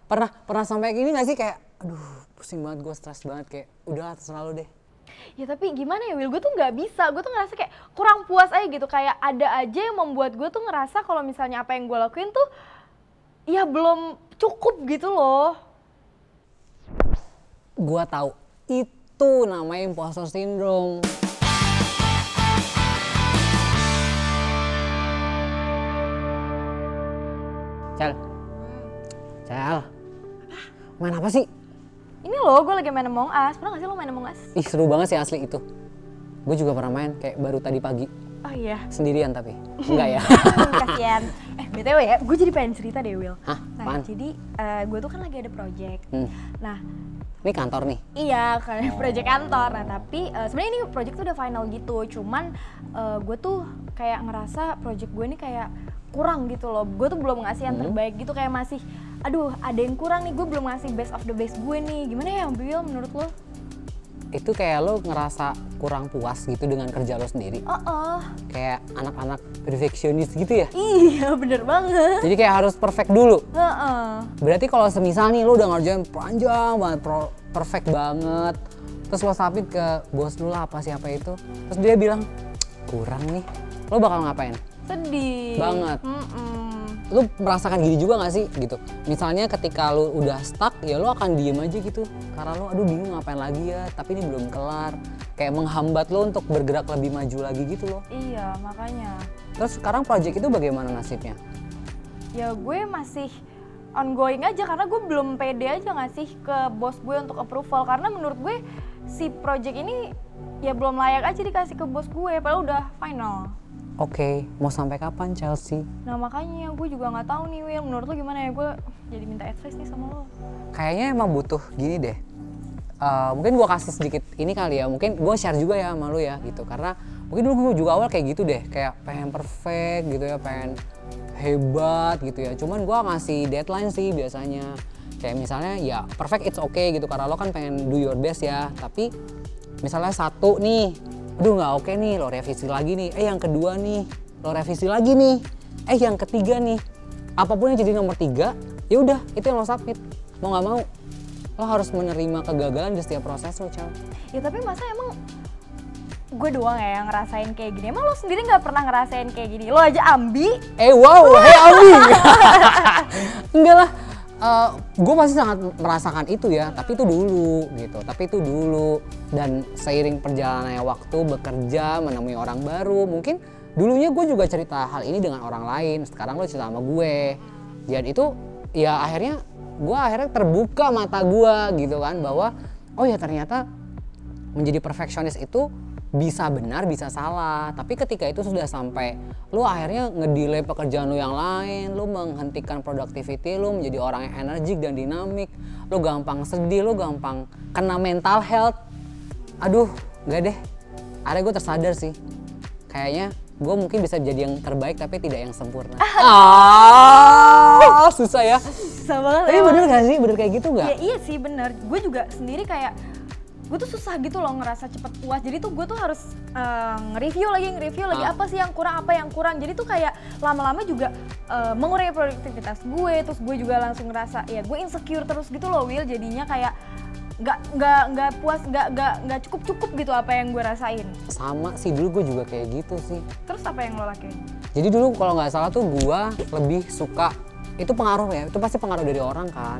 Pernah sampai gini gak sih kayak, aduh pusing banget gue, stres banget, kayak udah terserah lu deh. Ya tapi gimana ya Will, gue tuh nggak bisa, gue tuh ngerasa kayak kurang puas aja gitu. Kayak ada aja yang membuat gue tuh ngerasa kalau misalnya apa yang gue lakuin tuh ya belum cukup gitu loh. Gua tahu, itu namanya imposter syndrome. Cel, main apa sih? Ini loh, gue lagi main Among Us. Pernah gak sih lo main Among Us? Ih seru banget sih asli itu. Gue juga pernah main kayak baru tadi pagi. Oh iya. Sendirian tapi, enggak ya? Kasian. BTW ya, gue jadi pengen cerita deh Will. Hah? Nah, Apaan? jadi gue tuh kan lagi ada project. Nah, ini kantor nih? iya, kayak project kantor. Nah, tapi sebenarnya ini project tuh udah final gitu. Cuman gue tuh kayak ngerasa project gue ini kayak kurang gitu loh. Gue tuh belum ngasih yang terbaik gitu, kayak masih aduh ada yang kurang nih, gue belum ngasih best of the best gue nih. Gimana ya Will menurut lo? Itu kayak lo ngerasa kurang puas gitu dengan kerja lo sendiri? Kayak anak-anak perfeksionis gitu ya? Iya bener banget. Jadi kayak harus perfect dulu? Berarti kalau semisal nih lo udah ngerjain panjang banget, perfect banget, terus lo submit ke bos lo lah apa siapa itu, terus dia bilang kurang nih, lo bakal ngapain? Sedih banget. Lu merasakan gini juga gak sih gitu? Misalnya ketika lu udah stuck ya lu akan diem aja gitu karena lu aduh bingung ngapain lagi ya, tapi ini belum kelar, kayak menghambat lu untuk bergerak lebih maju lagi gitu loh. Iya makanya. Terus sekarang project itu bagaimana nasibnya? Ya gue masih ongoing aja karena gue belum pede aja ngasih ke bos gue untuk approval, karena menurut gue si project ini ya belum layak aja dikasih ke bos gue padahal udah final. Oke, mau sampai kapan Chelsea? Nah makanya gue juga nggak tahu nih Will, menurut lo gimana ya? Gue jadi minta advice nih sama lo. Kayaknya emang butuh gini deh. Mungkin gue kasih sedikit ini kali ya, mungkin gue share juga ya sama lo ya gitu, karena mungkin dulu gue juga awal kayak gitu deh, kayak pengen perfect gitu ya, pengen hebat gitu ya. Cuman gue ngasih deadline sih biasanya, kayak misalnya ya perfect it's okay gitu, karena lo kan pengen do your best ya. Tapi misalnya satu nih, aduh nggak oke nih, lo revisi lagi nih. Yang kedua nih, lo revisi lagi nih. Yang ketiga nih, apapun yang jadi nomor 3, ya udah itu yang lo submit. Mau nggak mau, lo harus menerima kegagalan di setiap proses lo, Cal. Ya tapi masa emang gue doang ya yang ngerasain kayak gini? Emang lo sendiri nggak pernah ngerasain kayak gini? Lo aja ambi? Wow, hey ambi! Enggak lah. Gue pasti sangat merasakan itu ya, tapi itu dulu. Dan seiring perjalanannya waktu, bekerja, menemui orang baru, mungkin dulunya gue juga cerita hal ini dengan orang lain, sekarang lo cerita sama gue. Dan itu ya akhirnya terbuka mata gue gitu kan, bahwa oh ya ternyata menjadi perfeksionis itu bisa benar, bisa salah. Tapi ketika itu sudah sampai lu akhirnya ngedelay pekerjaan lu yang lain, lu menghentikan productivity lu, menjadi orang yang energik dan dinamik, lu gampang sedih, lu gampang kena mental health. Aduh, enggak deh. Akhirnya gue tersadar sih, kayaknya gue mungkin bisa jadi yang terbaik tapi tidak yang sempurna. Susah ya. Susah banget. Tapi bener gak sih? Bener kayak gitu gak? Ya iya sih bener. Gue juga sendiri kayak gue tuh susah gitu loh ngerasa cepet puas, jadi tuh gue tuh harus nge-review lagi apa sih yang kurang, jadi tuh kayak lama-lama juga mengurangi produktivitas gue, terus gue juga langsung ngerasa ya gue insecure terus gitu loh Will, jadinya kayak nggak puas, nggak cukup gitu apa yang gue rasain. Sama sih, dulu gue juga kayak gitu sih. Terus apa yang lo lakuin? Jadi dulu kalau nggak salah tuh gue lebih suka, itu pengaruh ya, itu pasti pengaruh dari orang kan,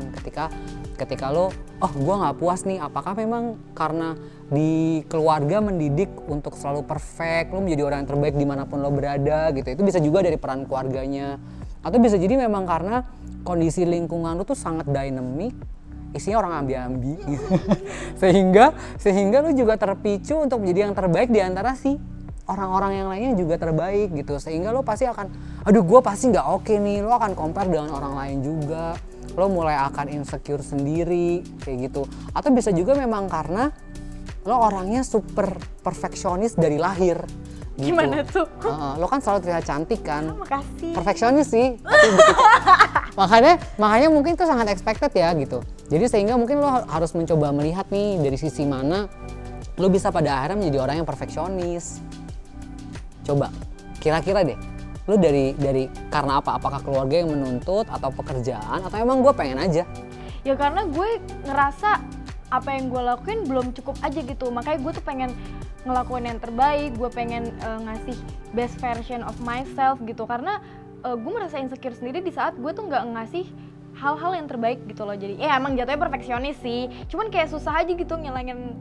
ketika lo, oh gue nggak puas nih, apakah memang karena di keluarga mendidik untuk selalu perfect, lo menjadi orang yang terbaik dimanapun lo berada gitu, itu bisa juga dari peran keluarganya, atau bisa jadi memang karena kondisi lingkungan lo tuh sangat dynamic, isinya orang ambi-ambi gitu. sehingga lo juga terpicu untuk menjadi yang terbaik di antara si orang-orang yang lainnya juga terbaik gitu, sehingga lo pasti akan, aduh gue pasti nggak oke nih, lo akan compare dengan orang lain juga, lo mulai akan insecure sendiri kayak gitu. Atau bisa juga memang karena lo orangnya super perfeksionis dari lahir gitu. Gimana tuh? Lo kan selalu terlihat cantik kan. Makasih. Perfeksionis sih. makanya mungkin itu sangat expected ya gitu. Jadi sehingga mungkin lo harus mencoba melihat nih dari sisi mana lo bisa pada akhirnya menjadi orang yang perfeksionis. Coba kira-kira deh, lo dari karena apa? Apakah keluarga yang menuntut atau pekerjaan atau emang gue pengen aja? Ya karena gue ngerasa apa yang gue lakuin belum cukup aja gitu, makanya gue tuh pengen ngelakuin yang terbaik, gue pengen ngasih best version of myself gitu, karena gue merasa insecure sendiri di saat gue tuh nggak ngasih hal-hal yang terbaik gitu loh. Jadi emang jatuhnya perfeksionis sih, cuman kayak susah aja gitu ngilangin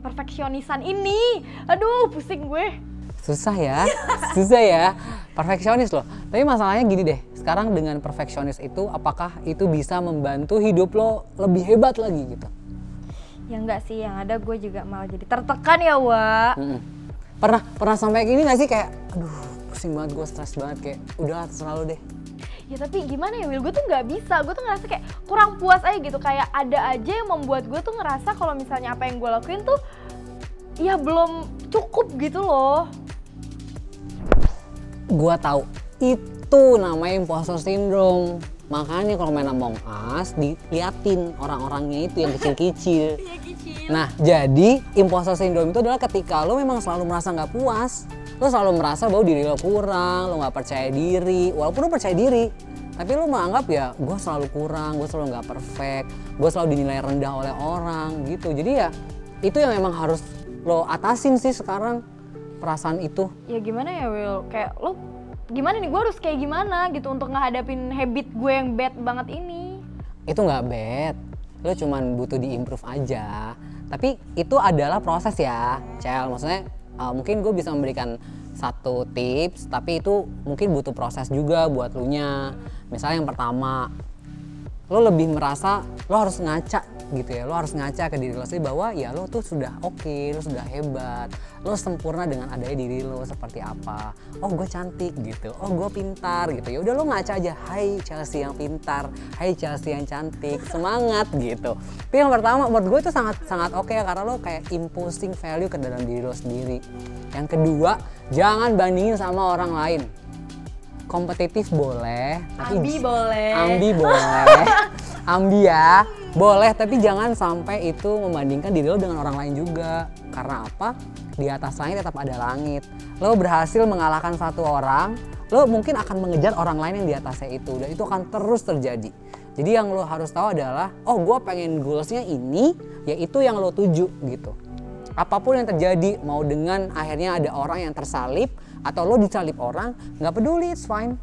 perfeksionisan ini. Aduh pusing gue. Susah ya, susah ya, perfeksionis loh. Tapi masalahnya gini deh, sekarang dengan perfeksionis itu apakah itu bisa membantu hidup lo lebih hebat lagi gitu? Ya enggak sih, yang ada gue juga malah jadi tertekan ya Wak. Pernah sampai gini gak sih kayak, aduh pusing banget, gue stres banget, kayak udahlah terserah lo deh. Ya tapi gimana ya Will, gue tuh nggak bisa, gue tuh ngerasa kayak kurang puas aja gitu, kayak ada aja yang membuat gue tuh ngerasa kalau misalnya apa yang gue lakuin tuh ya belum cukup gitu loh. Gua tahu itu namanya imposter syndrome. Makanya kalau main Among Us diliatin orang-orangnya itu yang kecil-kecil. Nah, jadi imposter syndrome itu adalah ketika lo memang selalu merasa nggak puas, lo selalu merasa bahwa diri lo kurang, lo nggak percaya diri. Walaupun lo percaya diri, tapi lo menganggap ya gue selalu kurang, gue selalu nggak perfect, gue selalu dinilai rendah oleh orang gitu. Jadi ya itu yang memang harus lo atasin sih sekarang, perasaan itu. Ya gimana ya Will, kayak lo gimana nih, gue harus kayak gimana gitu untuk ngehadapin habit gue yang bad banget ini. Itu nggak bad, lo cuman butuh diimprove aja. Tapi itu adalah proses ya, Cel. Maksudnya mungkin gue bisa memberikan satu tips, tapi itu mungkin butuh proses juga buat lo nya. Misalnya yang pertama, lo lebih merasa lo harus ngaca gitu ya, lo harus ngaca ke diri lo sendiri bahwa ya lo tuh sudah oke, lo sudah hebat, lo sempurna dengan adanya diri lo seperti apa. Oh gue cantik gitu, oh gue pintar gitu. Ya udah lo ngaca aja, hai Chelsea yang pintar, hai Chelsea yang cantik, semangat gitu. Tapi yang pertama menurut gue itu sangat oke ya, karena lo kayak imposing value ke dalam diri lo sendiri. Yang kedua, jangan bandingin sama orang lain. Kompetitif boleh, tapi Ambi boleh. Ambi boleh. Ambi ya, boleh, tapi jangan sampai itu membandingkan diri lo dengan orang lain juga. Karena apa? Di atas langit tetap ada langit. Lo berhasil mengalahkan satu orang, lo mungkin akan mengejar orang lain yang di atasnya itu. Dan itu akan terus terjadi. Jadi yang lo harus tahu adalah, oh gue pengen goalsnya ini, ya itu yang lo tuju gitu. Apapun yang terjadi, mau dengan akhirnya ada orang yang tersalip, atau lo disalip orang, nggak peduli, it's fine.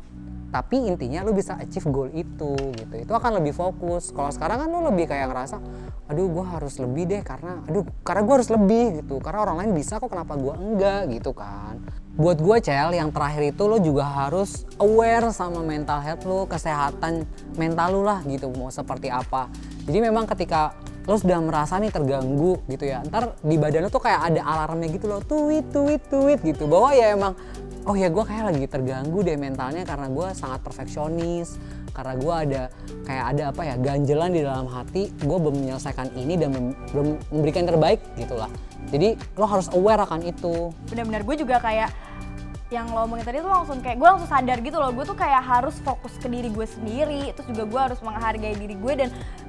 Tapi intinya lo bisa achieve goal itu gitu. Itu akan lebih fokus. Kalau sekarang kan lo lebih kayak ngerasa, aduh gue harus lebih deh karena gue harus lebih gitu. Karena orang lain bisa kok, kenapa gue enggak gitu kan. Buat gue Cel, yang terakhir itu lo juga harus aware sama mental health lo, kesehatan mental lo lah gitu, mau seperti apa. Jadi memang ketika lo sudah merasa nih terganggu gitu ya, ntar di badan lo tuh kayak ada alarmnya gitu loh, tweet gitu, bahwa ya emang oh ya gue kayak lagi terganggu deh mentalnya karena gue sangat perfeksionis, karena gue ada apa ya, ganjelan di dalam hati, gue belum menyelesaikan ini dan belum memberikan yang terbaik gitulah. Jadi lo harus aware akan itu. Benar-benar gue juga kayak yang lo omongin tadi tuh langsung kayak gue langsung sadar gitu loh, gue tuh kayak harus fokus ke diri gue sendiri, terus juga gue harus menghargai diri gue, dan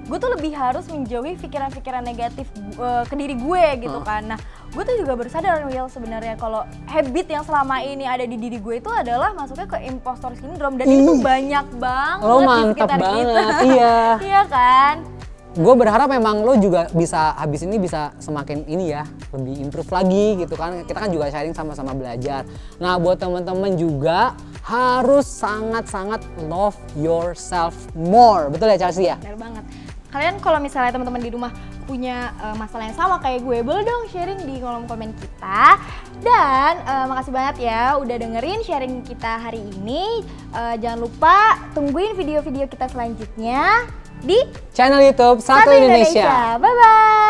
gue tuh lebih harus menjauhi pikiran-pikiran negatif ke diri gue gitu kan. Nah gue tuh juga baru sadar Will sebenarnya kalau habit yang selama ini ada di diri gue itu adalah masuknya ke impostor syndrome, dan itu banyak banget lo di mantap sekitar banget kita. iya. Iya kan. Gue berharap memang lo juga bisa habis ini bisa semakin ini ya, lebih improve lagi gitu kan. Kita kan juga sharing sama-sama belajar. Nah buat teman-teman juga harus sangat-sangat love yourself more. Betul ya Chelsea ya? Benar banget. Kalian kalau misalnya teman-teman di rumah punya masalah yang sama kayak gue, boleh dong sharing di kolom komen kita. Dan makasih banget ya udah dengerin sharing kita hari ini. Jangan lupa tungguin video-video kita selanjutnya di channel YouTube Satu Indonesia. Bye-bye!